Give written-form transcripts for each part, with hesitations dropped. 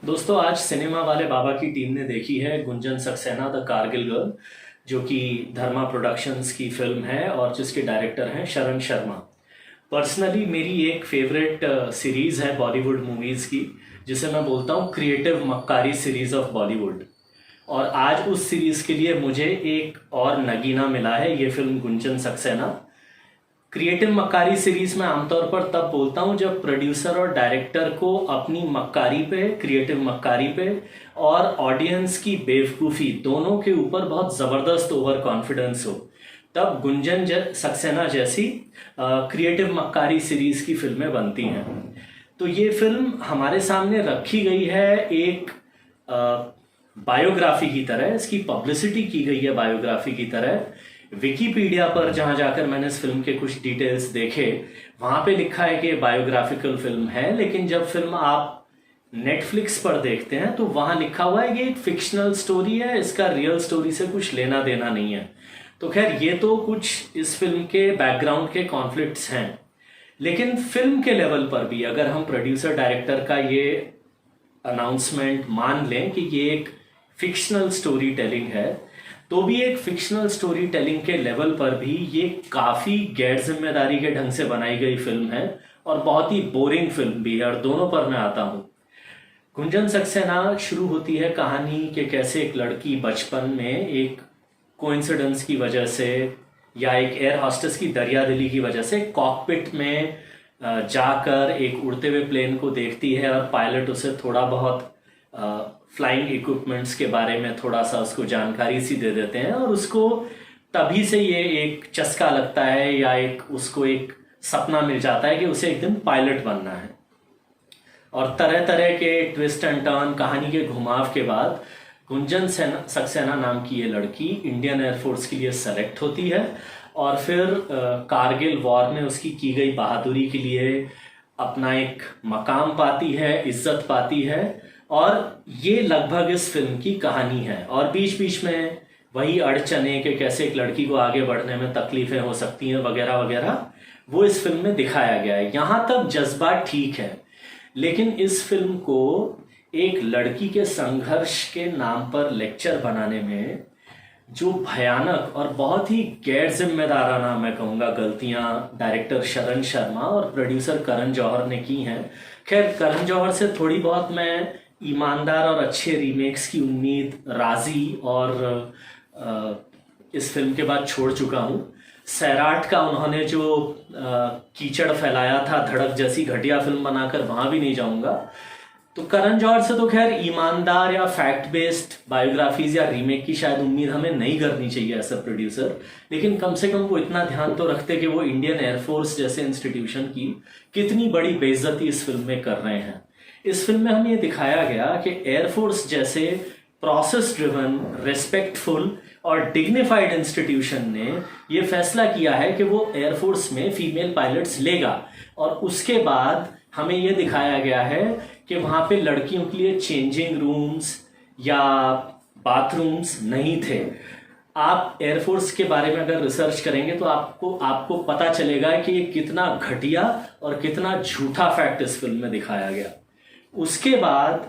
दोस्तों आज सिनेमा वाले बाबा की टीम ने देखी है गुंजन सक्सेना द कारगिल गर्ल, जो कि धर्मा प्रोडक्शंस की फिल्म है और जिसके डायरेक्टर हैं शरण शर्मा। पर्सनली मेरी एक फेवरेट सीरीज़ है बॉलीवुड मूवीज़ की, जिसे मैं बोलता हूँ क्रिएटिव मक्कारी सीरीज़ ऑफ बॉलीवुड। और आज उस सीरीज़ के लिए मुझे एक और नगीना मिला है, ये फिल्म गुंजन सक्सेना। क्रिएटिव मक्कारी सीरीज में आमतौर पर तब बोलता हूँ जब प्रोड्यूसर और डायरेक्टर को अपनी मक्कारी पे, क्रिएटिव मक्कारी पे और ऑडियंस की बेवकूफ़ी दोनों के ऊपर बहुत ज़बरदस्त ओवर कॉन्फिडेंस हो, तब गुंजन सक्सेना जैसी क्रिएटिव मक्कारी सीरीज की फिल्में बनती हैं। तो ये फिल्म हमारे सामने रखी गई है एक बायोग्राफी की तरह, इसकी पब्लिसिटी की गई है बायोग्राफी की तरह। विकीपीडिया पर जहां जाकर मैंने इस फिल्म के कुछ डिटेल्स देखे, वहां पे लिखा है कि बायोग्राफिकल फिल्म है, लेकिन जब फिल्म आप नेटफ्लिक्स पर देखते हैं तो वहां लिखा हुआ है कि एक फिक्शनल स्टोरी है, इसका रियल स्टोरी से कुछ लेना देना नहीं है। तो खैर ये तो कुछ इस फिल्म के बैकग्राउंड के कॉन्फ्लिक्ट्स हैं, लेकिन फिल्म के लेवल पर भी अगर हम प्रोड्यूसर डायरेक्टर का ये अनाउंसमेंट मान लें कि ये एक फिक्शनल स्टोरी टेलिंग है, तो भी एक फिक्शनल स्टोरी टेलिंग के लेवल पर भी ये काफ़ी गैर जिम्मेदारी के ढंग से बनाई गई फिल्म है और बहुत ही बोरिंग फिल्म भी है, और दोनों पर मैं आता हूँ। गुंजन सक्सेना शुरू होती है कहानी कि कैसे एक लड़की बचपन में एक कोइंसिडेंस की वजह से या एक एयर हॉस्टेस की दरियादिली की वजह से कॉकपिट में जाकर एक उड़ते हुए प्लेन को देखती है और पायलट उसे थोड़ा बहुत फ्लाइंग इक्विपमेंट्स के बारे में थोड़ा सा उसको जानकारी सी दे देते हैं, और उसको तभी से ये एक चस्का लगता है या उसको एक सपना मिल जाता है कि उसे एक दिन पायलट बनना है। और तरह तरह के ट्विस्ट एंड टर्न, कहानी के घुमाव के बाद गुंजन सक्सेना नाम की ये लड़की इंडियन एयरफोर्स के लिए सेलेक्ट होती है और फिर कारगिल वॉर में उसकी की गई बहादुरी के लिए अपना एक मकाम पाती है, इज्जत पाती है। और ये लगभग इस फिल्म की कहानी है, और बीच बीच में वही अड़चने कि कैसे एक लड़की को आगे बढ़ने में तकलीफें हो सकती हैं वगैरह वगैरह, वो इस फिल्म में दिखाया गया है। यहाँ तक जज्बा ठीक है, लेकिन इस फिल्म को एक लड़की के संघर्ष के नाम पर लेक्चर बनाने में जो भयानक और बहुत ही गैर जिम्मेदाराना, मैं कहूँगा, गलतियाँ डायरेक्टर शरण शर्मा और प्रोड्यूसर करण जौहर ने की हैं। खैर करण जौहर से थोड़ी बहुत मैं ईमानदार और अच्छे रीमेक्स की उम्मीद राजी और इस फिल्म के बाद छोड़ चुका हूँ। सैराट का उन्होंने जो कीचड़ फैलाया था धड़क जैसी घटिया फिल्म बनाकर, वहाँ भी नहीं जाऊँगा। तो करण जौहर से तो खैर ईमानदार या फैक्ट बेस्ड बायोग्राफीज या रीमेक की शायद उम्मीद हमें नहीं करनी चाहिए एज अ प्रोड्यूसर, लेकिन कम से कम वो इतना ध्यान तो रखते कि वो इंडियन एयरफोर्स जैसे इंस्टीट्यूशन की कितनी बड़ी बेइज्जती इस फिल्म में कर रहे हैं। इस फिल्म में हमें ये दिखाया गया कि एयरफोर्स जैसे प्रोसेस ड्रिवन, रेस्पेक्टफुल और डिग्निफाइड इंस्टीट्यूशन ने ये फैसला किया है कि वो एयरफोर्स में फीमेल पायलट्स लेगा, और उसके बाद हमें ये दिखाया गया है कि वहाँ पे लड़कियों के लिए चेंजिंग रूम्स या बाथरूम्स नहीं थे। आप एयरफोर्स के बारे में अगर रिसर्च करेंगे तो आपको पता चलेगा कि ये कितना घटिया और कितना झूठा फैक्ट इस फिल्म में दिखाया गया। उसके बाद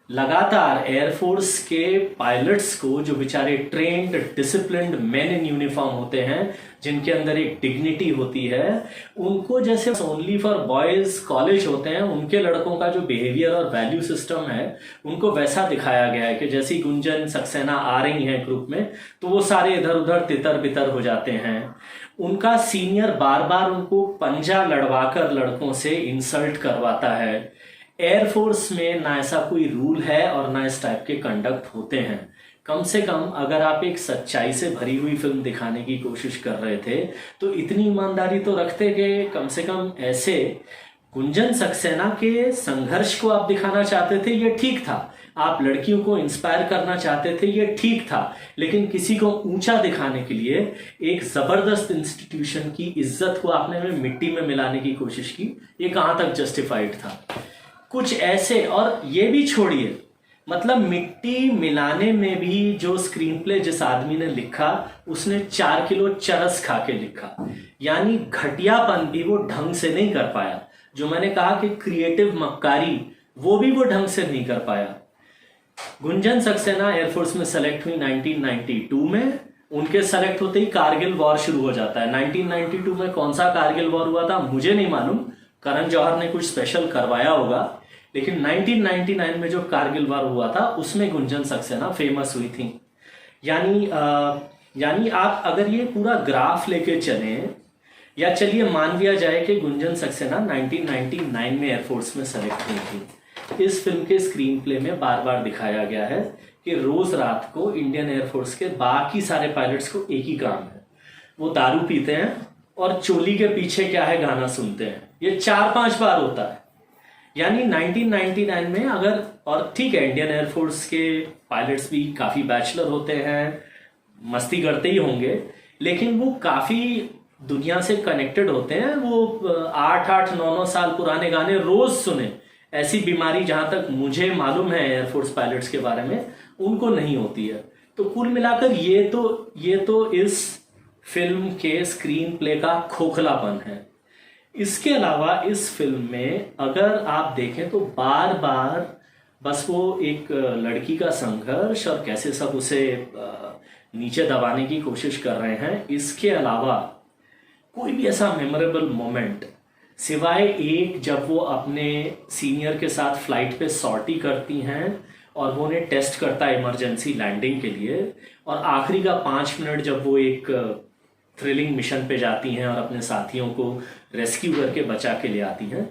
लगातार एयरफोर्स के पायलट्स को, जो बेचारे trained disciplined men in uniform होते हैं, जिनके अंदर एक डिग्निटी होती है, उनको जैसे ओनली फॉर बॉयज कॉलेज होते हैं, उनके लड़कों का जो बिहेवियर और वैल्यू सिस्टम है उनको वैसा दिखाया गया है कि जैसी गुंजन सक्सेना आ रही हैं ग्रुप में तो वो सारे इधर उधर तितर बितर हो जाते हैं। उनका सीनियर बार बार उनको पंजा लड़वाकर लड़कों से इंसल्ट करवाता है। एयरफोर्स में ना ऐसा कोई रूल है और ना इस टाइप के कंडक्ट होते हैं। कम से कम अगर आप एक सच्चाई से भरी हुई फिल्म दिखाने की कोशिश कर रहे थे तो इतनी ईमानदारी तो रखते कि कम से कम ऐसे गुंजन सक्सेना के संघर्ष को आप दिखाना चाहते थे, ये ठीक था। आप लड़कियों को इंस्पायर करना चाहते थे, ये ठीक था। लेकिन किसी को ऊंचा दिखाने के लिए एक जबरदस्त इंस्टीट्यूशन की इज्जत को आपने मिट्टी में मिलाने की कोशिश की, ये कहाँ तक जस्टिफाइड था? कुछ ऐसे, और ये भी छोड़िए, मतलब मिट्टी मिलाने में भी जो स्क्रीन प्ले जिस आदमी ने लिखा उसने 4 किलो चरस खा के लिखा, यानी घटियापन भी वो ढंग से नहीं कर पाया। जो मैंने कहा कि क्रिएटिव मक्कारी, वो भी वो ढंग से नहीं कर पाया। गुंजन सक्सेना एयरफोर्स में सेलेक्ट हुई 1992 में। उनके सेलेक्ट होते ही कारगिल वॉर शुरू हो जाता है। 1992 में कौन सा कारगिल वॉर हुआ था मुझे नहीं मालूम, करण जौहर ने कुछ स्पेशल करवाया होगा, लेकिन 1999 में जो कारगिल वॉर हुआ था उसमें गुंजन सक्सेना फेमस हुई थी। यानी आप अगर ये पूरा ग्राफ लेके चलें, या चलिए मान लिया जाए कि गुंजन सक्सेना 1999 में एयरफोर्स में सेलेक्ट हुई थी। इस फिल्म के स्क्रीन प्ले में बार बार दिखाया गया है कि रोज रात को इंडियन एयरफोर्स के बाकी सारे पायलट्स को एक ही काम है, वो दारू पीते हैं और चोली के पीछे क्या है गाना सुनते हैं। ये 4-5 बार होता है। यानी 1999 में अगर, और ठीक है इंडियन एयरफोर्स के पायलट्स भी काफी बैचलर होते हैं, मस्ती करते ही होंगे, लेकिन वो काफी दुनिया से कनेक्टेड होते हैं। वो 8-8, 9-9 साल पुराने गाने रोज सुने, ऐसी बीमारी जहां तक मुझे मालूम है एयरफोर्स पायलट्स के बारे में उनको नहीं होती है। तो कुल मिलाकर ये तो इस फिल्म के स्क्रीन प्ले का खोखलापन है। इसके अलावा इस फिल्म में अगर आप देखें तो बार बार बस वो एक लड़की का संघर्ष और कैसे सब उसे नीचे दबाने की कोशिश कर रहे हैं। इसके अलावा कोई भी ऐसा मेमोरेबल मोमेंट सिवाय एक, जब वो अपने सीनियर के साथ फ्लाइट पे सॉर्टी करती हैं और वो उन्हें टेस्ट करता है इमरजेंसी लैंडिंग के लिए, और आखिरी का 5 मिनट जब वो एक थ्रिलिंग मिशन पे जाती हैं और अपने साथियों को रेस्क्यू करके बचा के ले आती हैं।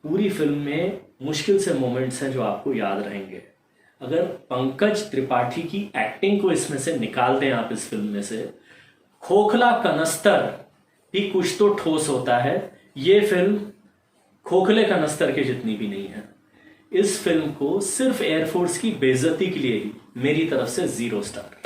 पूरी फिल्म में मुश्किल से मोमेंट्स हैं जो आपको याद रहेंगे। अगर पंकज त्रिपाठी की एक्टिंग को इसमें से निकाल दें आप इस फिल्म में से, खोखला कनस्तर भी कुछ तो ठोस होता है। ये फिल्म खोखले कनस्तर के जितनी भी नहीं है। इस फिल्म को सिर्फ एयरफोर्स की बेइज्जती के लिए ही मेरी तरफ से 0 स्टार।